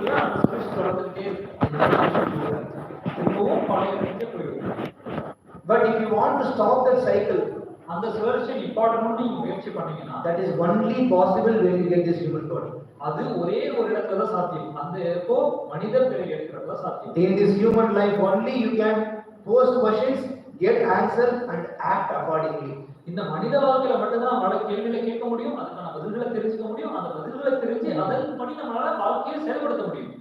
இல்லையா அந்த சுழற்சி தொடர்ந்துகிட்டே திரும்பவும் பழைய நிலைக்கே போயிடும். But if you want to stop that cycle, அந்த சுழற்சியை நிப்பாட்டணும்னு நீங்க முயற்சி பண்ணீங்கன்னா that is only possible when you get this human body. அது ஒரே ஒரு இடத்துல தான் சாத்தியம். அந்த எப்போ மனித பிறவி எடுக்கிறதுல சாத்தியம். In this human life only you can pose questions, get answer and act accordingly. இந்த மனித வாழ்க்கையில மட்டும்தான் பல கேள்விகளை கேட்க முடியும், அதுக்கான பதில்களை தெரிஞ்சுக்க முடியும், அந்த பதில்களை தெரிஞ்சு அதன்படி நம்மளால வாழ்க்கையை செயல்படுத்த முடியும்.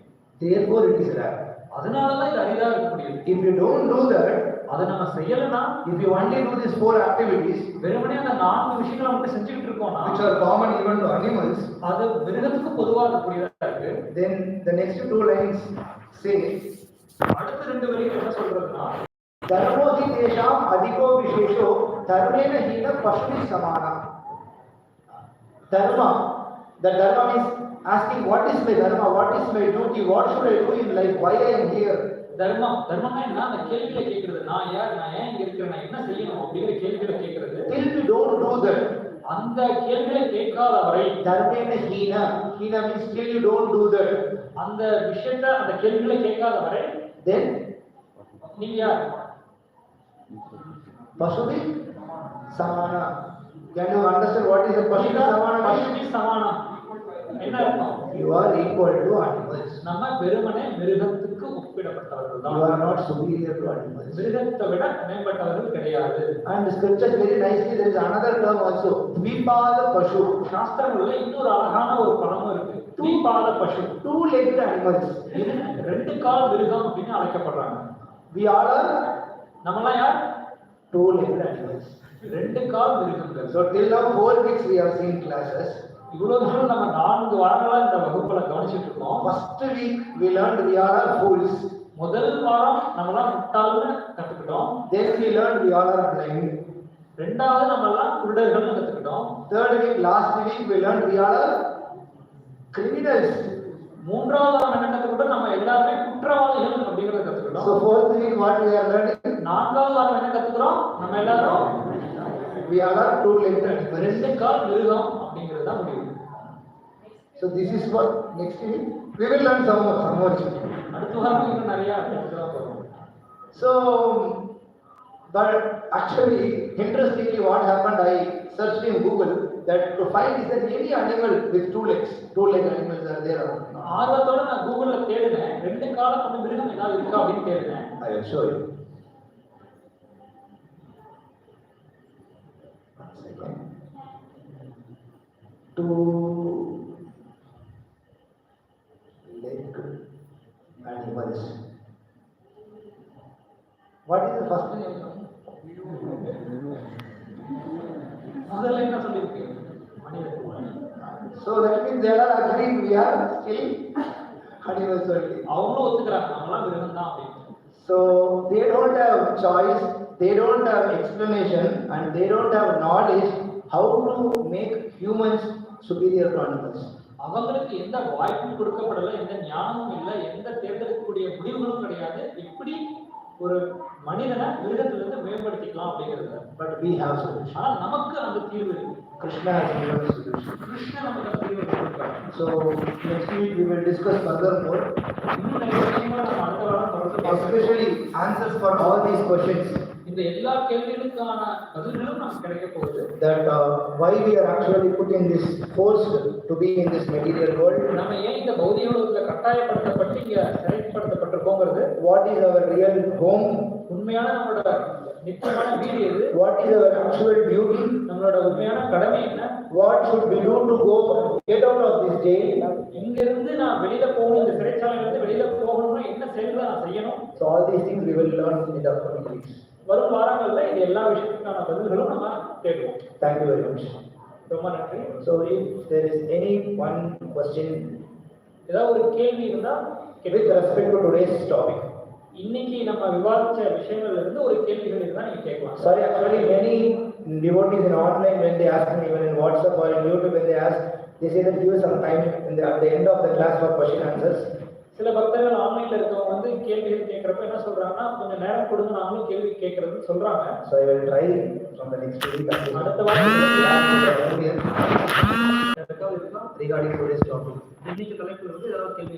Therefore it is rare. அதனாலதான் இது அரிதா இருக்க முடியும். If you don't do that, அதை நம்ம செய்யலன்னா, if you only do these 4 activities, வெறுமனே அந்த 4 விஷயங்களை மட்டும் செஞ்சுக்கிட்டு இருக்கோம்னா, which are common even to animals, அது மிருகத்துக்கு பொதுவா இருக்கக்கூடியதா இருக்கு. then the next 2 lines say, அடுத்த 2 வரிகள் என்ன சொல்றதுன்னா, धर्मो हि तेषाम् अधिको विशेषो धर्मेण हीन पशुभिः समानः. Dharma, the dharma means asking what is my dharma, what is my duty, what should I do in life, why I am here. தர்மம்னா என்ன? அந்த கேள்விகளை கேட்கிறது. நான் யார், நான் ஏன் இங்க இருக்கிறேன், நான் என்ன செய்யணும் அப்படிங்கிற கேள்விகளை கேட்கிறது. Till we don't do that, அந்த கேள்விகளை கேட்காத வரை dharmena hina means till you don't do that, அந்த விஷயத்தை அந்த கேள்விகளை கேட்காத வரை then நீங்க யார்? பசுபி சமானா. Can you understand what is a பசுபி சமானா? பசுபி சமானம் என்ன அர்த்தம்? You are equal to animals. நம்ம வெறுமனே மிருகத்துக்கு ஒப்பிடப்பட்டவர்கள் தான். You are not superior to animals. மிருகத்தை விட மேம்பட்டவர்கள் கிடையாது. And the scriptures very nicely, there is another term also, dvipada pashu. சாஸ்திரங்கள்ல இன்னொரு அழகான ஒரு பதமும் இருக்கு, தூபாத பசு. 2-legged animals. 2 கால் மிருகம் அப்படின்னு அழைக்கப்படுறாங்க. We all are நம்மலாம் யார்? 2-legged animals. 2 கால் மிருகங்கள். So till now 4 weeks we have seen classes. இவ்வளவு தூரம் நம்ம 4 வாரங்களா இந்த வகுப்புல கவனிச்சிட்டு இருக்கோம். First week we learned we all are fools. முதல் வாரம் நம்மலாம் முட்டாள்னு கத்துக்கிட்டோம். Then we learned we all are blind. இரண்டாவது நம்மலாம் குருடர்கள்னு கத்துக்கிட்டோம். Third week, last week we learned we all are criminals. மூன்றாவது வாரம் என்ன கத்துக்கிட்டோம்? நம்ம எல்லாரும் குற்றவாளிகள் அப்படிங்கறத கத்துக்கிட்டோம். So fourth week what we are learning? நான்காவது வாரம் என்ன கத்துக்கிறோம்? நம்ம எல்லாரும் we all are 2-legged animals. 2 கால் மிருகம் அப்படிங்கறது தான் முடிவு. So this is what next week we will learn some more. அடுத்த வாரம் இன்னும் நிறைய கத்துக்கலாம் போறோம். So but actually interestingly what happened, I searched in Google that to find is there any animal with 2 legs, 2-legged animals are there or not. ஆர்வத்தோட நான் கூகுள்ல தேடினேன், 2 கால கொண்ட மிருகம் ஏதாவது இருக்கா அப்படின்னு தேடினேன். I will show you. One second. 2-legged animals. What is the first name? முதல்ல என்ன சொல்லிருக்கு? மனிதன். So that means they are agreeing we are still animals only. அவங்களும் ஒத்துக்கிறாங்க நம்மளாம் மிருகம் தான் அப்படின்னு. So they don't have choice, they don't have explanation and they don't have knowledge how to make humans superior to animals. அவங்களுக்கு எந்த வாய்ப்பும் கொடுக்கப்படல, எந்த ஞானமும் இல்லை, எந்த தேர்ந்தெடுக்கக்கூடிய முடிவுகளும் கிடையாது. இப்படி ஒரு மனிதனை மிருகத்திலிருந்து மேம்படுத்திக்கலாம் அப்படிங்கிறது. But we have solution. ஆனா நமக்கு அந்த தீர்வு இருக்கு. Krishna has given us solution. Krishnan நமக்கு அந்த தீர்வு கொடுக்கிறார். So next week we will discuss furthermore, இன்னும் நிறைய விஷயங்களை நம்ம அடுத்த வாரம் தொடர்ந்து பார்க்கலாம். especially answers for all these questions. இந்த எல்லா கேள்விகளுக்கான பதில்களும் நமக்கு கிடைக்க போகுது. That why we are actually put in this forced to be in this material world. நம்ம ஏன் இந்த பௌதிக உலகத்துல கட்டாயப்படுத்தப்பட்டு இங்க செயல்படுத்தப்பட்டிருக்கோங்கிறது, What is our real home? உண்மையான நம்மளோட நிச்சயமான வீடு எது, What is our actual duty? நம்மளோட உண்மையான கடமை என்ன, What should we do to go get out of this jail? இங்க இருந்து நான் வெளியில போகணும், இந்த சிறைச்சாலையில இருந்து வெளியில போகணும்னா என்ன செயல்களை நான் செய்யணும். So all these things we will learn in the upcoming weeks. வரும் வாரங்கள்ல இது எல்லா விஷயத்துக்கான பதில்களும் நம்ம தேடுவோம். Thank you very much. ரொம்ப நன்றி. So if there is any one question ஏதாவது ஒரு கேள்வி இருந்தா with respect to today's topic. இன்னைக்கு நம்ம விவாதிச்ச விஷயங்கள்ல இருந்து ஒரு கேள்விகள் இருந்தா நீங்க கேட்கலாம். Sorry, actually many devotees in online when they ask me, even in WhatsApp or in YouTube when they ask, they say that give some time at the end of the class for question answers. சில பக்தர்கள் ஆன்லைன்ல இருக்கவங்க வந்து கேள்விகள் கேட்கறப்ப என்ன சொல்றாங்கன்னா, கொஞ்சம் நேரம் கொடுங்க நாங்களும் கேள்வி கேட்கறதுன்னு சொல்றாங்க. So I will try from the next week. அடுத்த வாரம் Regarding today's topic. இன்னைக்கு தலைப்புல இருந்து ஏதாவது கேள்வி